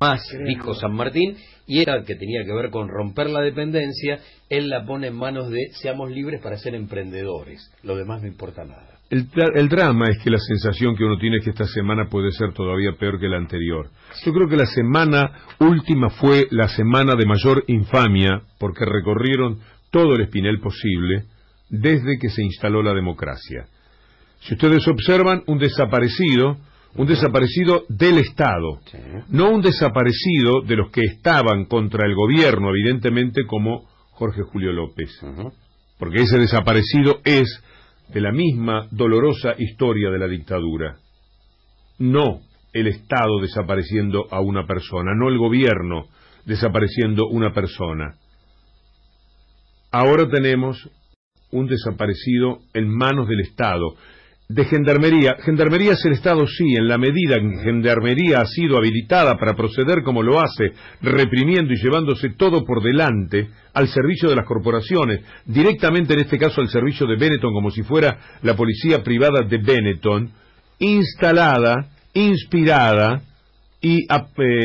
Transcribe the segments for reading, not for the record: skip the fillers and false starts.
más, dijo San Martín, y era que tenía que ver con romper la dependencia. Él la pone en manos de seamos libres para ser emprendedores, lo demás no importa nada. El drama es que la sensación que uno tiene es que esta semana puede ser todavía peor que la anterior. Yo creo que la semana última fue la semana de mayor infamia, porque recorrieron todo el espinel posible desde que se instaló la democracia. Si ustedes observan, un desaparecido del Estado, sí, no un desaparecido de los que estaban contra el gobierno, evidentemente, como Jorge Julio López, porque ese desaparecido es de la misma dolorosa historia de la dictadura. No el Estado desapareciendo a una persona, no el gobierno desapareciendo una persona. Ahora tenemos un desaparecido en manos del Estado. De Gendarmería. Gendarmería es el Estado, sí, en la medida en que Gendarmería ha sido habilitada para proceder como lo hace, reprimiendo y llevándose todo por delante al servicio de las corporaciones, directamente en este caso al servicio de Benetton, como si fuera la policía privada de Benetton, instalada, inspirada y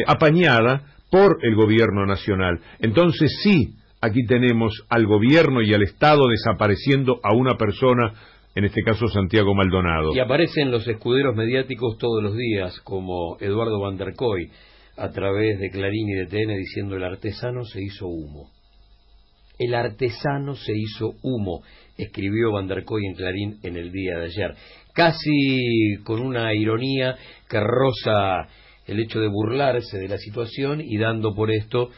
apañada por el gobierno nacional. Entonces sí, aquí tenemos al gobierno y al Estado desapareciendo a una persona, en este caso Santiago Maldonado. Y aparecen los escuderos mediáticos todos los días, como Eduardo Van der Koy, a través de Clarín y de TN, diciendo el artesano se hizo humo. El artesano se hizo humo, escribió Van der Koy en Clarín en el día de ayer, casi con una ironía que roza el hecho de burlarse de la situación y dando por esto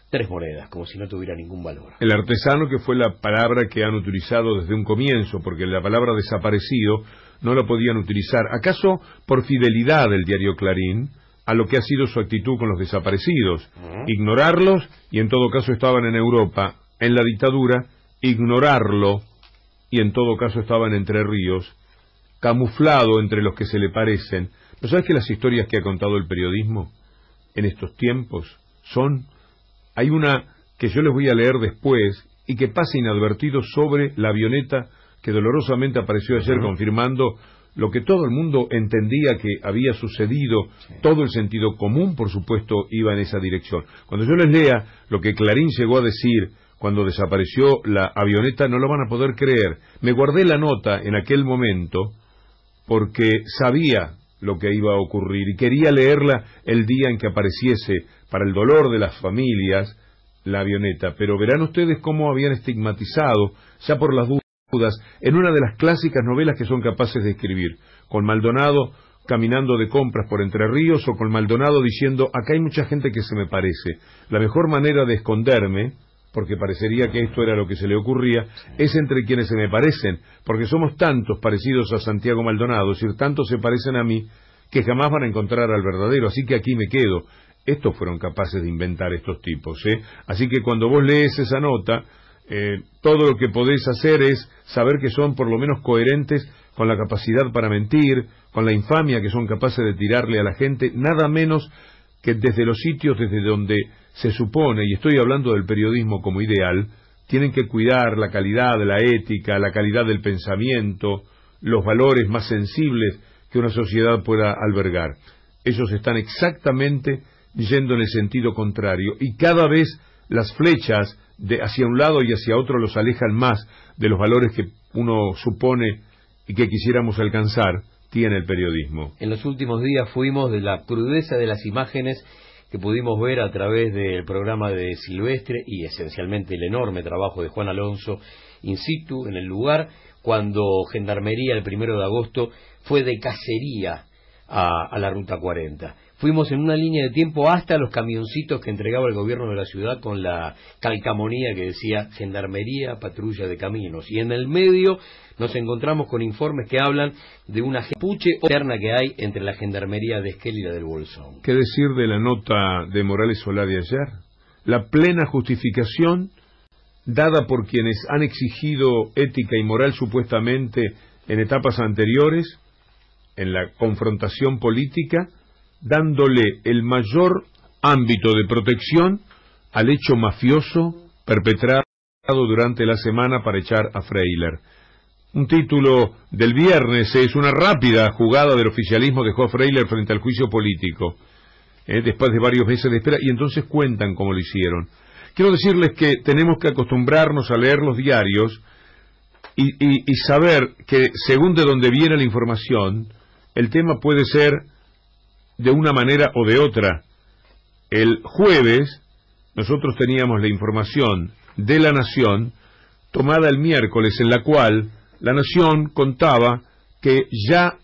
3 monedas, como si no tuviera ningún valor. El artesano, que fue la palabra que han utilizado desde un comienzo, porque la palabra desaparecido no la podían utilizar, acaso por fidelidad del diario Clarín a lo que ha sido su actitud con los desaparecidos, ignorarlos, y en todo caso estaban en Europa, en la dictadura, ignorarlo, y en todo caso estaban en Entre Ríos, camuflado entre los que se le parecen. ¿No sabes que las historias que ha contado el periodismo en estos tiempos son... Hay una que yo les voy a leer después y que pasa inadvertido sobre la avioneta que dolorosamente apareció ayer, confirmando lo que todo el mundo entendía que había sucedido. Todo el sentido común, por supuesto, iba en esa dirección. Cuando yo les lea lo que Clarín llegó a decir cuando desapareció la avioneta, no lo van a poder creer. Me guardé la nota en aquel momento porque sabía lo que iba a ocurrir y quería leerla el día en que apareciese, para el dolor de las familias, la avioneta. Pero verán ustedes cómo habían estigmatizado, ya por las dudas, en una de las clásicas novelas que son capaces de escribir, con Maldonado caminando de compras por Entre Ríos, o con Maldonado diciendo, acá hay mucha gente que se me parece. La mejor manera de esconderme, porque parecería que esto era lo que se le ocurría, es entre quienes se me parecen, porque somos tantos parecidos a Santiago Maldonado, es decir, tantos se parecen a mí, que jamás van a encontrar al verdadero, así que aquí me quedo. Estos fueron capaces de inventar estos tipos, Así que cuando vos lees esa nota, todo lo que podés hacer es saber que son por lo menos coherentes con la capacidad para mentir, con la infamia que son capaces de tirarle a la gente, nada menos que desde los sitios desde donde se supone, y estoy hablando del periodismo como ideal, tienen que cuidar la calidad de la ética, la calidad del pensamiento, los valores más sensibles que una sociedad pueda albergar. Ellos están exactamente yendo en el sentido contrario, y cada vez las flechas de hacia un lado y hacia otro los alejan más de los valores que uno supone y que quisiéramos alcanzar, tiene el periodismo. En los últimos días fuimos de la crudeza de las imágenes que pudimos ver a través del programa de Silvestre y esencialmente el enorme trabajo de Juan Alonso in situ en el lugar, cuando Gendarmería el 1 de agosto fue de cacería a la Ruta 40. Fuimos en una línea de tiempo hasta los camioncitos que entregaba el gobierno de la ciudad con la calcamonía que decía Gendarmería Patrulla de Caminos, y en el medio nos encontramos con informes que hablan de una puche interna que hay entre la Gendarmería de Esquel y la del Bolsón. ¿Qué decir de la nota de Morales Solá de ayer? La plena justificación dada por quienes han exigido ética y moral supuestamente en etapas anteriores, en la confrontación política, dándole el mayor ámbito de protección al hecho mafioso perpetrado durante la semana para echar a Freiler. Un título del viernes es una rápida jugada del oficialismo dejó a Freiler frente al juicio político. después de varios meses de espera, y entonces cuentan cómo lo hicieron. Quiero decirles que tenemos que acostumbrarnos a leer los diarios y saber que según de dónde viene la información, el tema puede ser de una manera o de otra. El jueves nosotros teníamos la información de La Nación tomada el miércoles, en la cual La Nación contaba que ya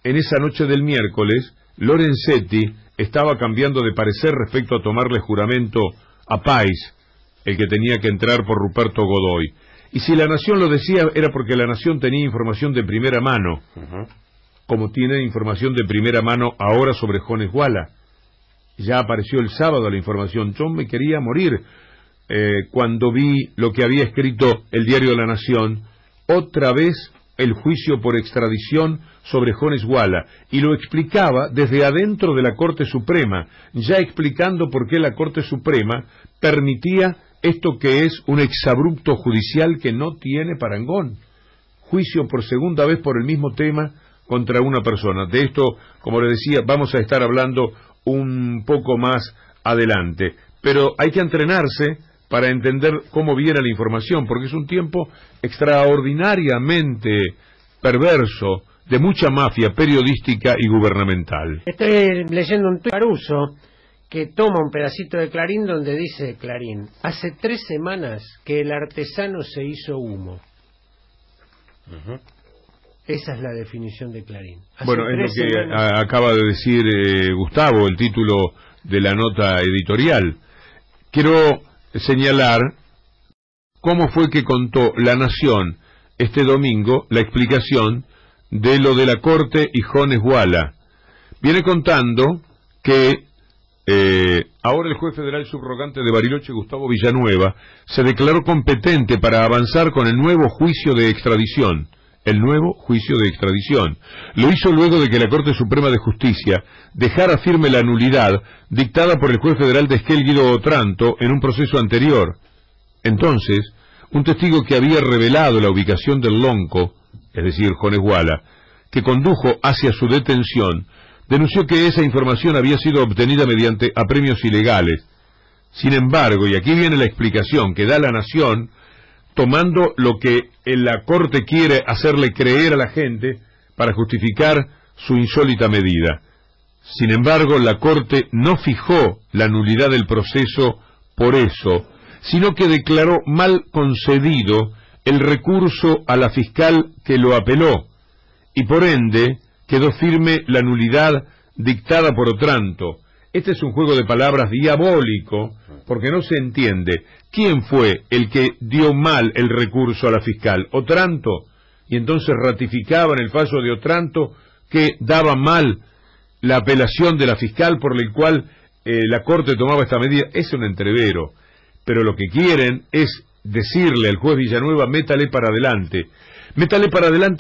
en esa noche del miércoles Lorenzetti estaba cambiando de parecer respecto a tomarle juramento a Páez, el que tenía que entrar por Ruperto Godoy. Y si La Nación lo decía era porque La Nación tenía información de primera mano, como tiene información de primera mano ahora sobre Jones Guala. Ya apareció el sábado la información. Yo me quería morir cuando vi lo que había escrito el diario de La Nación, otra vez el juicio por extradición sobre Jones Guala, y lo explicaba desde adentro de la Corte Suprema, ya explicando por qué la Corte Suprema permitía esto que es un exabrupto judicial que no tiene parangón. Juicio por segunda vez por el mismo tema contra una persona. De esto, como les decía, vamos a estar hablando un poco más adelante. Pero hay que entrenarse para entender cómo viene la información, porque es un tiempo extraordinariamente perverso, de mucha mafia periodística y gubernamental. Estoy leyendo un tuit de Caruso que toma un pedacito de Clarín donde dice Clarín: hace 3 semanas que el artesano se hizo humo. Esa es la definición de Clarín. Bueno, es lo que acaba de decir Gustavo, el título de la nota editorial. Quiero señalar cómo fue que contó La Nación este domingo la explicación de lo de la Corte y Jones Guala. Viene contando que ahora el juez federal subrogante de Bariloche, Gustavo Villanueva, se declaró competente para avanzar con el nuevo juicio de extradición. El nuevo juicio de extradición. Lo hizo luego de que la Corte Suprema de Justicia dejara firme la nulidad dictada por el juez federal de Esquel, Guido Otranto, en un proceso anterior. Entonces, un testigo que había revelado la ubicación del lonco, es decir, Jones Guala, que condujo hacia su detención, denunció que esa información había sido obtenida mediante apremios ilegales. Sin embargo, y aquí viene la explicación que da La Nación, tomando lo que la Corte quiere hacerle creer a la gente para justificar su insólita medida. Sin embargo, la Corte no fijó la nulidad del proceso por eso, sino que declaró mal concedido el recurso a la fiscal que lo apeló, y por ende quedó firme la nulidad dictada por Otranto. Este es un juego de palabras diabólico, porque no se entiende quién fue el que dio mal el recurso a la fiscal. Otranto, y entonces ratificaban el fallo de Otranto que daba mal la apelación de la fiscal por la cual la Corte tomaba esta medida. Es un entrevero, pero lo que quieren es decirle al juez Villanueva: métale para adelante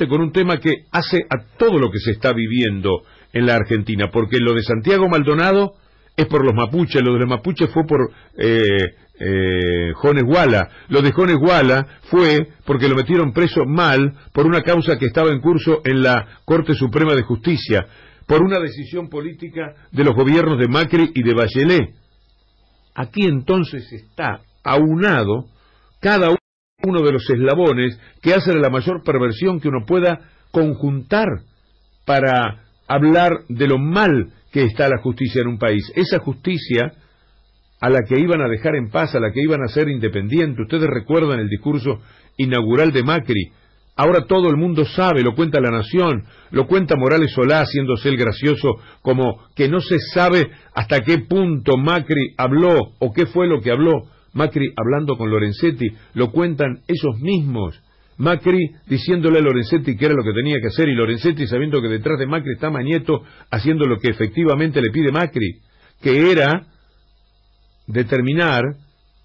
con un tema que hace a todo lo que se está viviendo en la Argentina, porque lo de Santiago Maldonado es por los mapuches, lo de los mapuches fue por Jones Guala, lo de Jones Guala fue porque lo metieron preso mal por una causa que estaba en curso en la Corte Suprema de Justicia, por una decisión política de los gobiernos de Macri y de Bachelet. Aquí entonces está aunado cada uno de los eslabones que hacen la mayor perversión que uno pueda conjuntar para hablar de lo mal que está la justicia en un país. Esa justicia a la que iban a dejar en paz, a la que iban a ser independiente. Ustedes recuerdan el discurso inaugural de Macri. Ahora todo el mundo sabe, lo cuenta La Nación, lo cuenta Morales Solá haciéndose el gracioso, como que no se sabe hasta qué punto Macri habló o qué fue lo que habló. Macri hablando con Lorenzetti, lo cuentan ellos mismos. Macri diciéndole a Lorenzetti que era lo que tenía que hacer, y Lorenzetti sabiendo que detrás de Macri está Mañeto haciendo lo que efectivamente le pide Macri, que era determinar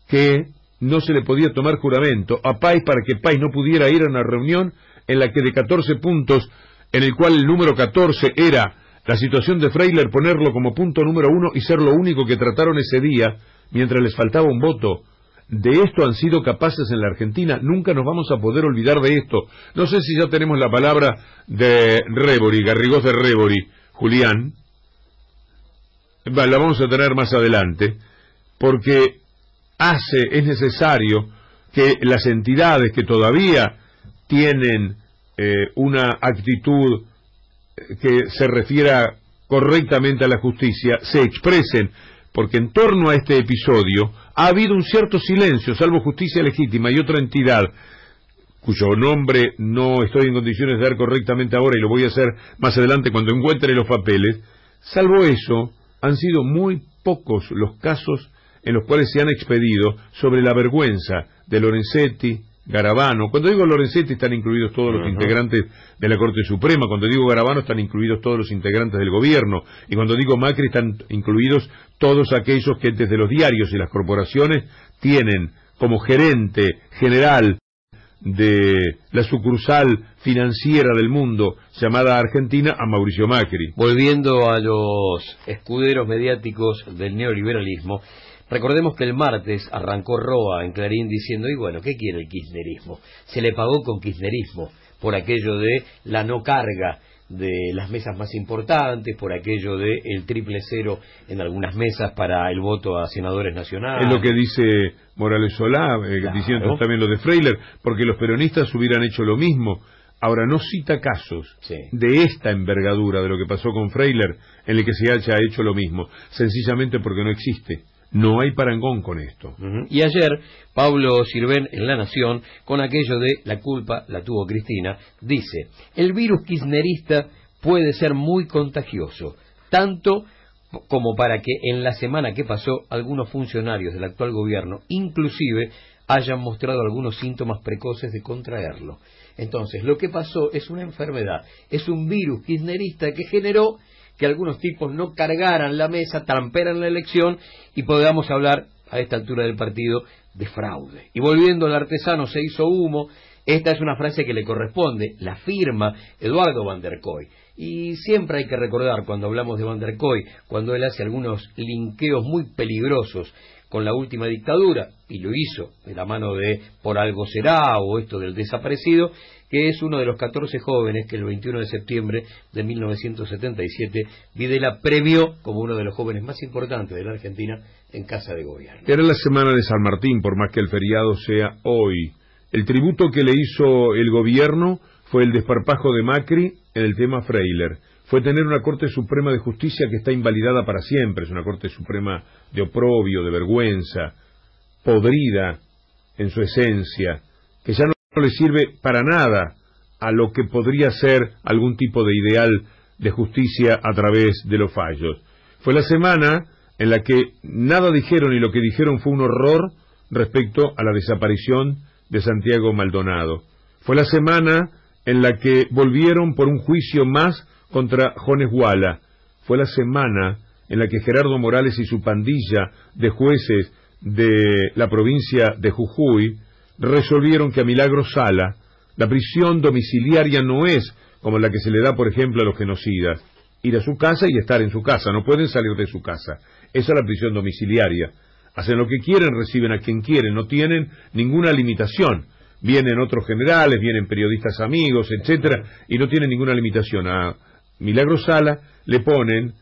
que no se le podía tomar juramento a Páez para que Páez no pudiera ir a una reunión en la que de 14 puntos, en el cual el número 14 era la situación de Freiler, ponerlo como punto número 1 y ser lo único que trataron ese día, mientras les faltaba un voto. De esto han sido capaces en la Argentina, nunca nos vamos a poder olvidar de esto. No sé si ya tenemos la palabra de Rebori, Garrigós de Rebori. Julián, la vamos a tener más adelante, porque es necesario que las entidades que todavía tienen una actitud que se refiera correctamente a la justicia se expresen, porque en torno a este episodio ha habido un cierto silencio, salvo Justicia Legítima y otra entidad cuyo nombre no estoy en condiciones de dar correctamente ahora y lo voy a hacer más adelante cuando encuentre los papeles. Salvo eso, han sido muy pocos los casos en los cuales se han expedido sobre la vergüenza de Lorenzetti, Garabano. Cuando digo Lorenzetti están incluidos todos los integrantes de la Corte Suprema, cuando digo Garabano están incluidos todos los integrantes del gobierno, y cuando digo Macri están incluidos todos aquellos que desde los diarios y las corporaciones tienen como gerente general de la sucursal financiera del mundo llamada Argentina a Mauricio Macri. Volviendo a los escuderos mediáticos del neoliberalismo, recordemos que el martes arrancó Roa en Clarín diciendo, y bueno, ¿qué quiere el kirchnerismo? Se le pagó con kirchnerismo por aquello de la no carga de las mesas más importantes, por aquello de el 000 en algunas mesas para el voto a senadores nacionales. Es lo que dice Morales Solá, diciendo también lo de Freiler, porque los peronistas hubieran hecho lo mismo. Ahora, no cita casos de esta envergadura de lo que pasó con Freiler en el que se haya hecho lo mismo, sencillamente porque no existe. No hay parangón con esto. Y ayer, Pablo Sirven en La Nación, con aquello de la culpa la tuvo Cristina, dice, el virus kirchnerista puede ser muy contagioso, tanto como para que en la semana que pasó algunos funcionarios del actual gobierno, inclusive, hayan mostrado algunos síntomas precoces de contraerlo. Entonces, lo que pasó es una enfermedad, es un virus kirchnerista que generó que algunos tipos no cargaran la mesa, tramperan la elección y podamos hablar a esta altura del partido de fraude. Y volviendo al artesano se hizo humo, esta es una frase que le corresponde, la firma Eduardo Van der Koy. Y siempre hay que recordar cuando hablamos de Van der Koy, cuando él hace algunos linkeos muy peligrosos con la última dictadura, y lo hizo de la mano de Por algo será o esto del desaparecido, que es uno de los 14 jóvenes que el 21 de septiembre de 1977 Videla premió como uno de los jóvenes más importantes de la Argentina en Casa de Gobierno. Era la semana de San Martín, por más que el feriado sea hoy. El tributo que le hizo el gobierno fue el desparpajo de Macri en el tema Freiler. Fue tener una Corte Suprema de Justicia que está invalidada para siempre. Es una Corte Suprema de oprobio, de vergüenza, podrida en su esencia, que ya no le sirve para nada a lo que podría ser algún tipo de ideal de justicia a través de los fallos. Fue la semana en la que nada dijeron y lo que dijeron fue un horror respecto a la desaparición de Santiago Maldonado. Fue la semana en la que volvieron por un juicio más contra Jones Walla. Fue la semana en la que Gerardo Morales y su pandilla de jueces de la provincia de Jujuy resolvieron que a Milagros Sala la prisión domiciliaria no es como la que se le da, por ejemplo, a los genocidas. Ir a su casa y estar en su casa, no pueden salir de su casa. Esa es la prisión domiciliaria. Hacen lo que quieren, reciben a quien quieren, no tienen ninguna limitación. Vienen otros generales, vienen periodistas amigos, etcétera, y no tienen ninguna limitación. A Milagros Sala le ponen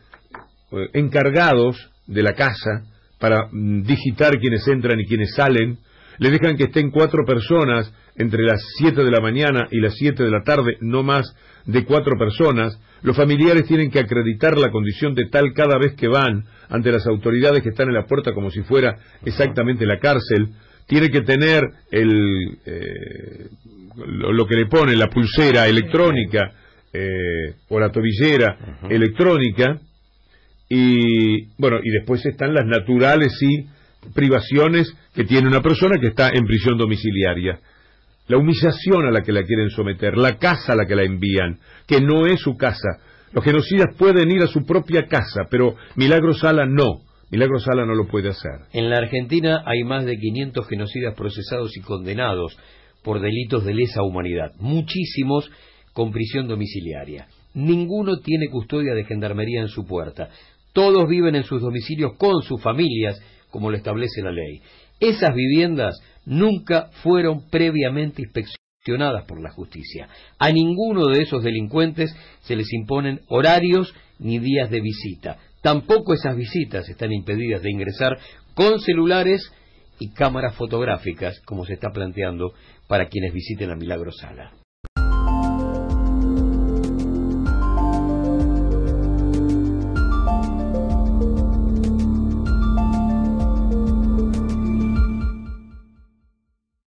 encargados de la casa para digitar quienes entran y quienes salen. Le dejan que estén 4 personas entre las 7 de la mañana y las 7 de la tarde, no más de 4 personas. Los familiares tienen que acreditar la condición de tal cada vez que van ante las autoridades que están en la puerta como si fuera exactamente la cárcel. Tiene que tener lo que le ponen, la pulsera electrónica o la tobillera electrónica. Y bueno, y después están las naturales privaciones que tiene una persona que está en prisión domiciliaria. La humillación a la que la quieren someter, la casa a la que la envían, que no es su casa. Los genocidas pueden ir a su propia casa, pero Milagros Sala no. Milagros Sala no lo puede hacer. En la Argentina hay más de 500 genocidas procesados y condenados por delitos de lesa humanidad, muchísimos con prisión domiciliaria. Ninguno tiene custodia de gendarmería en su puerta. Todos viven en sus domicilios con sus familias, como lo establece la ley. Esas viviendas nunca fueron previamente inspeccionadas. gestionadas por la justicia. A ninguno de esos delincuentes se les imponen horarios ni días de visita. Tampoco esas visitas están impedidas de ingresar con celulares y cámaras fotográficas, como se está planteando para quienes visiten a Milagro Sala.